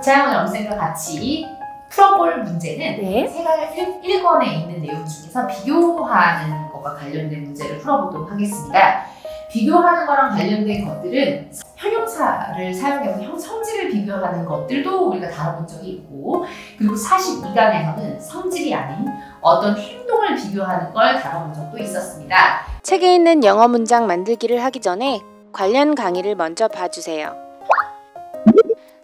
자, 오늘 엄쌤과 같이 풀어볼 문제는 네. 세가역 1권에 있는 내용 중에서 비교하는 것과 관련된 문제를 풀어보도록 하겠습니다. 비교하는 거랑 관련된 것들은 형용사를 사용해서 성질을 비교하는 것들도 우리가 다뤄본 적이 있고, 그리고 42강에서는 성질이 아닌 어떤 행동을 비교하는 걸 다뤄본 적도 있었습니다. 책에 있는 영어 문장 만들기를 하기 전에 관련 강의를 먼저 봐주세요.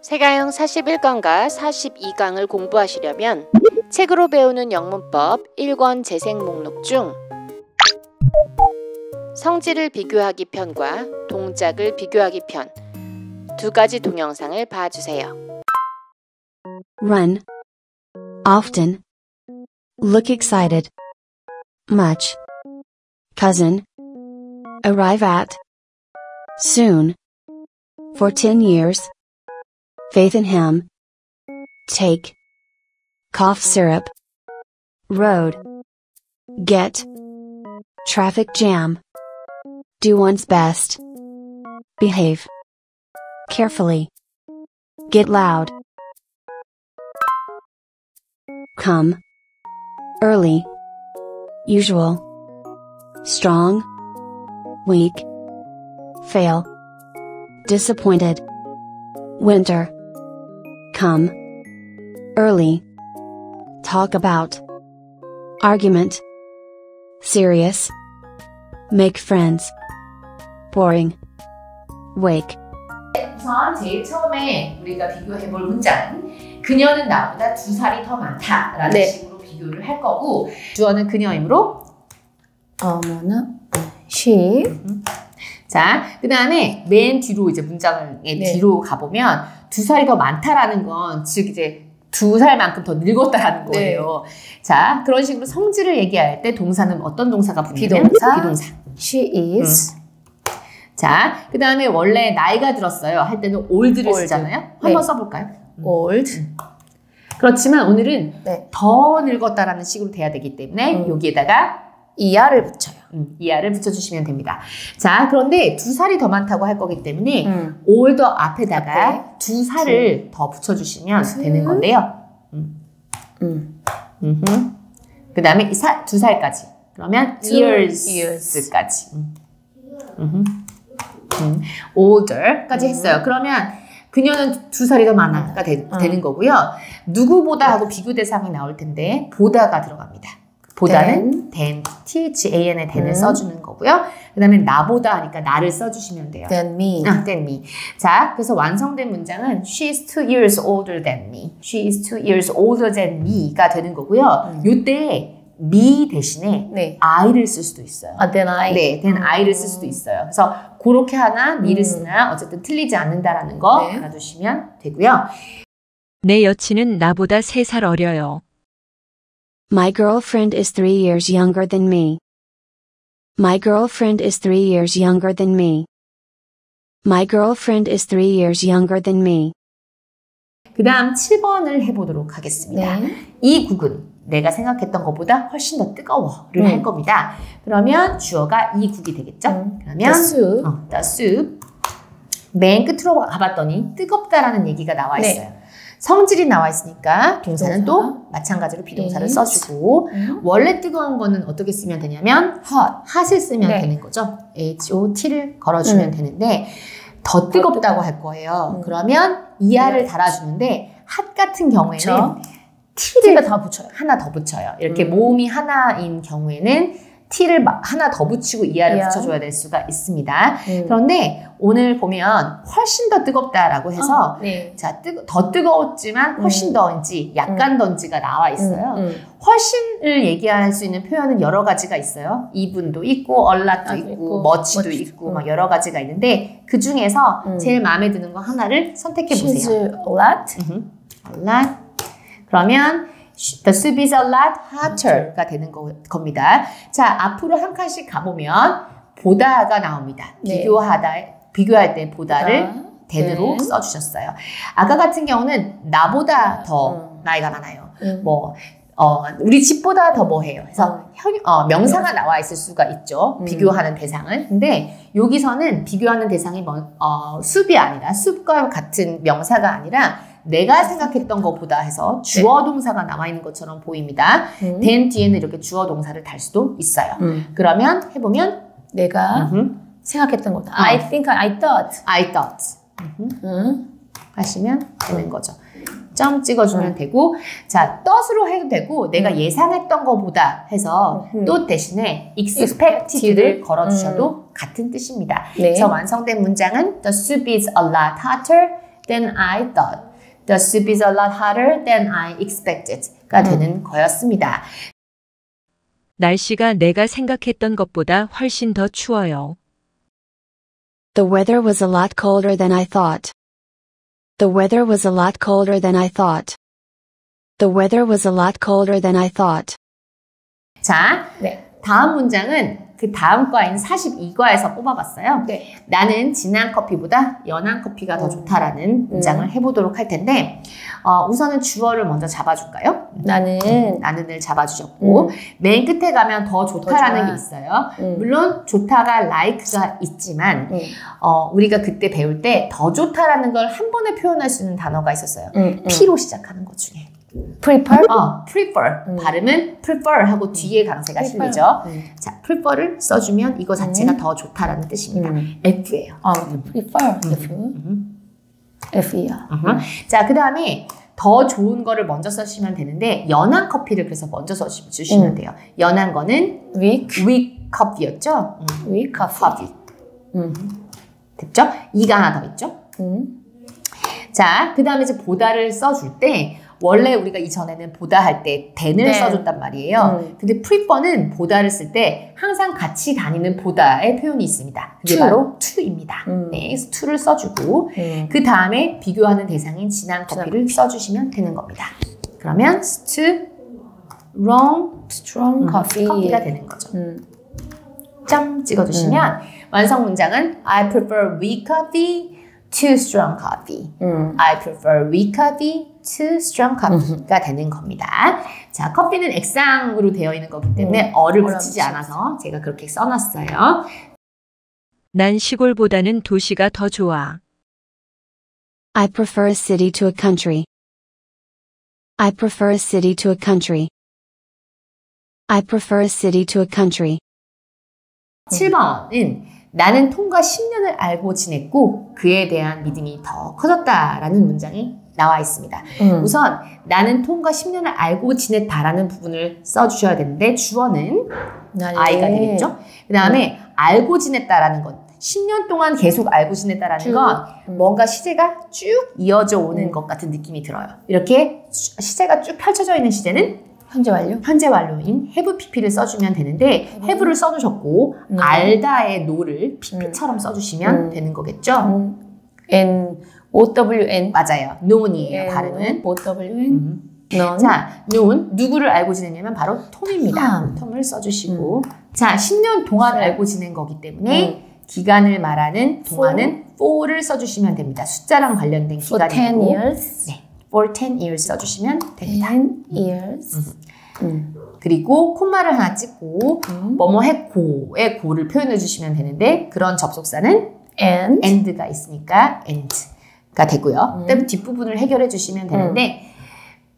세가형 41강과 42강을 공부하시려면 책으로 배우는 영문법 1권 재생 목록 중 성질을 비교하기 편과 동작을 비교하기 편 두 가지 동영상을 봐주세요. Run. Often. Look excited. Much. Cousin. Arrive at. Soon. For 10 years. Faith in him. Take. Cough syrup. Road. Get. Traffic jam. Do one's best. Behave. Carefully. Get loud. Come. Early. Usual. Strong. Weak. Fail. Disappointed. Winter. Come. Early. Talk about. Argument. Serious. Make friends. Boring. Wake. 우선 제일 처음에 우리가 비교해볼 문장은 그녀는 나보다 2살이 더 많다라는 네. 식으로 비교를 할 거고, 주어는 그녀이므로 she. 자, 그 다음에 맨 뒤로 이제 문장의 네. 뒤로 가보면 2살이 더 많다라는 건 즉 이제 2살만큼 더 늙었다라는 거예요. 자, 그런 식으로 성질을 얘기할 때 동사는 어떤 동사가 붙냐면 비동사. She is. 자, 그 다음에 원래 나이가 들었어요 할 때는 old를 old. 쓰잖아요. 네. 한번 써볼까요? old. 그렇지만 오늘은 네. 더 늙었다라는 식으로 돼야 되기 때문에 여기에다가 ER을 붙여요. ER을 붙여주시면 됩니다. 자, 그런데 2살이 더 많다고 할 거기 때문에 older 앞에다가 앞에 2살을 더 붙여주시면 되는 건데요. 그 다음에 2살까지. 그러면 years까지. older까지 했어요. 그러면 그녀는 2살이 더 많아가 되는 거고요. 누구보다 하고 비교 대상이 나올 텐데 보다가 들어갑니다. 보다는 than, than의 than을 써주는 거고요. 그 다음에 나보다 하니까 나를 써주시면 돼요. Than me. than me. 자, 그래서 완성된 문장은 She is 2 years older than me. She is 2 years older than me가 되는 거고요. 요때 me 대신에 네. I를 쓸 수도 있어요. Than I. 네, than I를 쓸 수도 있어요. 그래서 그렇게 하나 me를 쓰나 어쨌든 틀리지 않는다라는 거 네. 알아두시면 되고요. 내 여친은 나보다 3살 어려요. My girlfriend is 3 years younger than me. My girlfriend is 3 years younger than me. My girlfriend is 3 years younger than me. 그 다음 7번을 해보도록 하겠습니다. 네. 이 국은 내가 생각했던 것보다 훨씬 더 뜨거워를 할 겁니다. 그러면 주어가 이 국이 되겠죠? 그러면 The soup. the soup. 맨 끝으로 가봤더니 뜨겁다라는 얘기가 나와 있어요. 네. 성질이 나와 있으니까 동사는 동사. 또 마찬가지로 비동사를 is. 써주고 원래 뜨거운 거는 어떻게 쓰면 되냐면 hot을 쓰면 네. 되는 거죠. hot를 걸어주면 되는데 더 뜨겁다고 할 거예요. 그러면 ER을 달아주는데 hot 같은 경우에는 그쵸. T를 다 붙여요. 하나 더 붙여요. 이렇게 모음이 하나인 경우에는 T를 하나 더 붙이고 ER을 ER. 붙여줘야 될 수가 있습니다. 그런데 오늘 보면 훨씬 더 뜨겁다라고 해서 네. 자, 더 뜨거웠지만 훨씬 더인지 약간 더인지가 나와 있어요. 훨씬을 얘기할 수 있는 표현은 여러 가지가 있어요. even도 있고, a lot도 있고, much도 있고, 막 여러 가지가 있는데 그 중에서 제일 마음에 드는 거 하나를 선택해 보세요. She's a lot. a lot. 그러면 the soup is a lot hoter가 되는 겁니다. 자, 앞으로 한 칸씩 가보면 보다가 나옵니다. 네. 비교할 때 보다를 than으로 네. 써주셨어요. 아까 같은 경우는 나보다 더 나이가 많아요. 뭐 우리 집보다 더 뭐해요. 그래서 명사가 나와 있을 수가 있죠. 비교하는 대상은. 근데 여기서는 비교하는 대상이 숲이 아니라 숲과 같은 명사가 아니라 내가 생각했던 것보다 해서 주어 동사가 나와 있는 것처럼 보입니다. then 뒤에는 이렇게 주어 동사를 달 수도 있어요. 그러면 해보면 내가 생각했던 거다. I think, I thought. I thought 하시면 되는 거죠. 점 찍어주면 되고, 자, thought으로 해도 되고, 내가 예상했던 것보다 해서 또 대신에 expected를 걸어주셔도 같은 뜻입니다. 네. 그래서 완성된 문장은 The soup is a lot hotter than I thought. The soup is a lot hotter than I expected가 되는 거였습니다. 날씨가 내가 생각했던 것보다 훨씬 더 추워요. The weather was a lot colder than I thought. The weather was a lot colder than I thought. The weather was a lot colder than I thought. 자, 네. 다음 문장은 그 다음 과인 42과에서 뽑아봤어요. 네. 나는 진한 커피보다 연한 커피가 더 좋다라는 문장을 해보도록 할 텐데, 우선은 주어를 먼저 잡아줄까요? 나는을 잡아주셨고, 맨 끝에 가면 더 좋다라는 게 있어요. 물론 좋다가 like가 있지만, 우리가 그때 배울 때 더 좋다라는 걸 한 번에 표현할 수 있는 단어가 있었어요. P로 시작하는 것 중에. prefer? prefer. 발음은 prefer 하고 뒤에 강세가 실리죠. 자, prefer를 써주면 이거 자체가 더 좋다라는 뜻입니다. F예요. prefer. F이요. 자, 그 다음에 더 좋은 거를 먼저 써주시면 되는데 연한 커피를 그래서 먼저 써주시면 돼요. 연한 거는 weak coffee였죠? weak coffee. 됐죠? 이가 하나 더 있죠? 자, 그 다음에 이제 보다를 써줄 때 원래 우리가 이전에는 보다 할 때 than을 써줬단 말이에요. 근데 prefer는 보다를 쓸 때 항상 같이 다니는 보다의 표현이 있습니다. 그게 바로 to입니다. 네, 그래서 to를 써주고 그 다음에 비교하는 대상인 진한 커피를 써주시면 되는 겁니다. 그러면 strong 커피가 되는 거죠. 점 찍어주시면 완성 문장은 I prefer weak coffee to strong coffee. I prefer weak coffee to strong coffee가 되는 겁니다. 자, 커피는 액상으로 되어 있는 거기 때문에 어를 붙이지 않아서 제가 그렇게 써놨어요. 난 시골보다는 도시가 더 좋아. I prefer a city to a country. I prefer a city to a country. I prefer a city to a country. 7번은 나는 톰과 10년을 알고 지냈고 그에 대한 믿음이 더 커졌다라는 문장이 나와 있습니다. 우선 나는 톰과 10년을 알고 지냈다라는 부분을 써주셔야 되는데 주어는 I가 되겠죠? 그 다음에 알고 지냈다라는 건 10년 동안 계속 알고 지냈다라는 건 뭔가 시제가 쭉 이어져 오는 것 같은 느낌이 들어요. 이렇게 시제가 쭉 펼쳐져 있는 시제는 현재 완료? 현재 완료인 have pp를 써주면 되는데 have를 써주셨고 알다의 no를 pp처럼 써주시면 되는 거겠죠? N-O-W-N 맞아요. known이에요. 발음은. O-W-N 자, known 누구를 알고 지냈냐면 바로 톰입니다. 톰을 써주시고 자, 10년 동안 알고 지낸 거기 때문에 기간을 말하는 동안은 for를 써주시면 됩니다. 숫자랑 관련된 For 기간이고 10 years 네, for 10 years 써주시면 됩니다. 10 years 그리고 콤마를 하나 찍고 뭐뭐 했고의 고를 표현해 주시면 되는데 그런 접속사는 and가 있으니까 and가 되고요. 그다음에 뒷부분을 해결해 주시면 되는데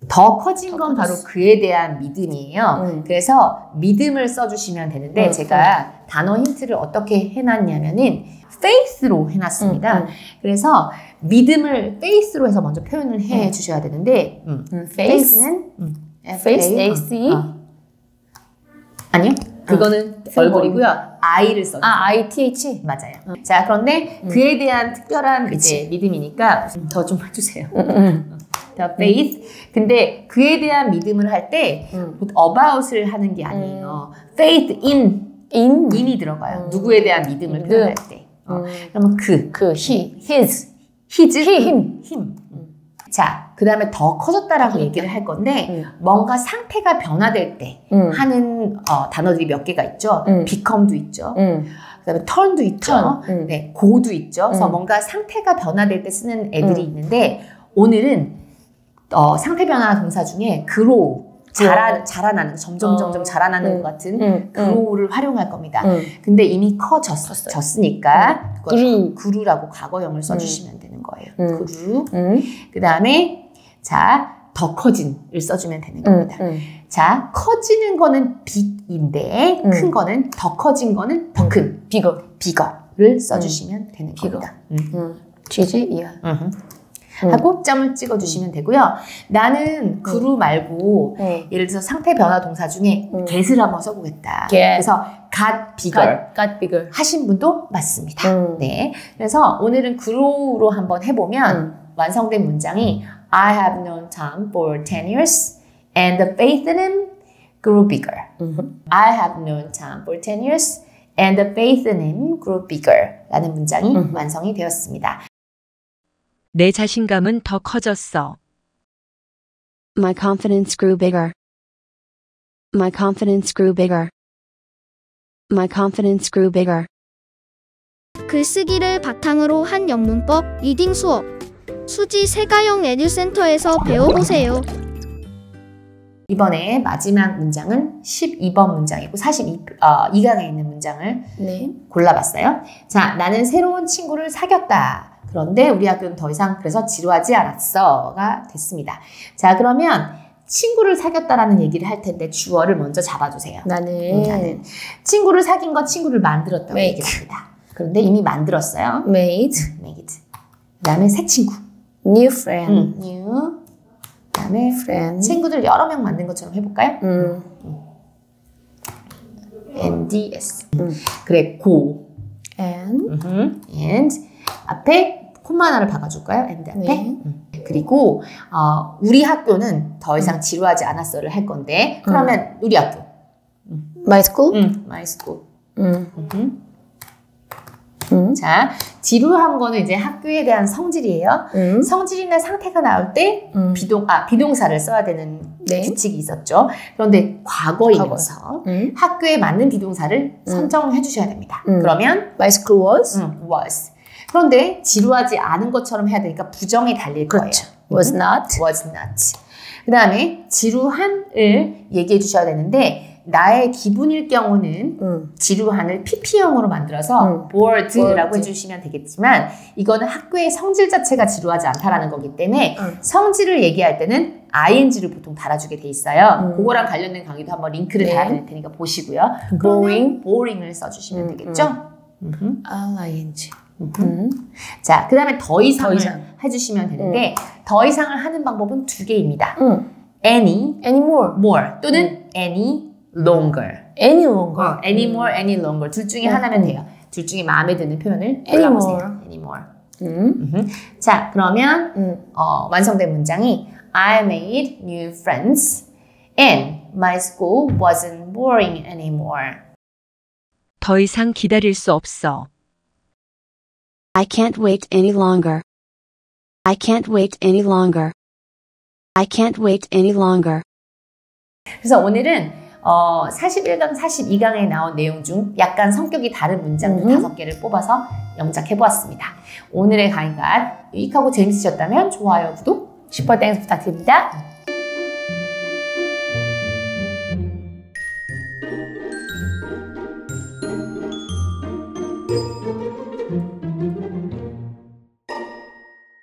더 커진 건 바로 그에 대한 믿음이에요. 그래서 믿음을 써주시면 되는데 제가 단어 힌트를 어떻게 해놨냐면은 faith로 해놨습니다. 그래서 믿음을 faith로 해서 먼저 표현을 해 주셔야 되는데 faith는 Face, A-C 아니요. 그거는 얼굴이고요. I를 써주세요. I-T-H 맞아요. 자, 그런데 그에 대한 특별한 이제 믿음이니까 더 좀 해주세요. The faith. 근데 그에 대한 믿음을 할 때 about을 하는 게 아니에요. faith in이 들어가요. 누구에 대한 믿음을 표현할 때. 그러면 he, his, him. 자, 그 다음에 더 커졌다라고 얘기를 할 건데 뭔가 상태가 변화될 때 하는 단어들이 몇 개가 있죠. become도 있죠. 그 다음에 turn도 있죠. 네, go도 있죠. 그래서 뭔가 상태가 변화될 때 쓰는 애들이 있는데 오늘은 상태 변화 동사 중에 grow, 자라나는, 점점 자라나는 것 같은 grow를 활용할 겁니다. 근데 이미 커졌으니까 그루라고 과거형을 써주시면 되는 되는 거예요. grew. 그 다음에 자, 더 커진을 써주면 되는 겁니다. 자, 커지는 거는 big인데 큰 거는 더 커진 거는 더 큰 bigger를 써주시면 되는 겁니다. 취지 이해. 하고 점을 찍어주시면 되고요. 나는 grew 말고 예를 들어서 상태 변화 동사 중에 get을 한번 써보겠다. 그래서 got bigger 하신 분도 맞습니다. 네, 그래서 오늘은 grew로 한번 해보면 완성된 문장이 I have known Tom for 10 years and the faith in him grew bigger. I have known Tom for 10 years and the faith in him grew bigger 라는 문장이 완성이 되었습니다. 내 자신감은 더 커졌어. My confidence grew bigger. My confidence grew bigger. My confidence grew bigger. 글쓰기를 바탕으로 한 영문법 리딩 수업. 수지 세가영 에듀센터에서 배워보세요. 이번에 마지막 문장은 12번 문장이고 42강에 있는 문장을 골라봤어요. 자, 나는 새로운 친구를 사귀었다. 그런데 우리 학교는 더 이상 그래서 지루하지 않았어가 됐습니다. 자, 그러면 친구를 사귀었다라는 얘기를 할 텐데 주어를 먼저 잡아주세요. 나는 친구를 사귄 건 친구를 만들었다고 얘기합니다. 그런데 이미 만들었어요. made. 그 다음에 새 친구. new friend. new. 그 다음에 friend. 친구들 여러 명 만든 것처럼 해볼까요? NDS. 그래, go. and. 앞에 콤마 하나를 박아줄까요? and 앞에. 그리고 우리 학교는 더 이상 지루하지 않았어를 할 건데 그러면 우리 학교. my school. my school. 자, 지루한 거는 이제 학교에 대한 성질이에요. 성질이나 상태가 나올 때 비동사를 써야 되는 규칙이 있었죠. 그런데 과거이면서 학교에 맞는 비동사를 선정해 주셔야 됩니다. 그러면 my school was. was. 그런데 지루하지 않은 것처럼 해야 되니까 부정이 달릴 거예요. was not. 그 다음에 지루한을 얘기해 주셔야 되는데 나의 기분일 경우는 지루한을 PP형으로 만들어서 bored라고 해주시면 되겠지만 이거는 학교의 성질 자체가 지루하지 않다라는 거기 때문에 성질을 얘기할 때는 ing를 보통 달아주게 돼 있어요. 그거랑 관련된 강의도 한번 링크를 달아드릴 테니까 보시고요. boring을 써주시면 되겠죠? ing. 자, 그 다음에 더 이상을 해주시면 되는데 더 이상을 하는 방법은 두 개입니다. any more 또는 any longer. any longer. any more, any longer. 둘 중에 하나면 돼요. 둘 중에 마음에 드는 표현을 골라보세요. any more. 자, 그러면 완성된 문장이 I made new friends and my school wasn't boring anymore. 더 이상 기다릴 수 없어. I can't wait any longer. I can't wait any longer. I can't wait any longer. 그래서 오늘은 41강, 42강에 나온 내용 중 약간 성격이 다른 문장들 5개를 뽑아서 영작해 보았습니다. 오늘의 강의가 유익하고 재밌으셨다면 좋아요, 구독, 슈퍼땡스 부탁드립니다.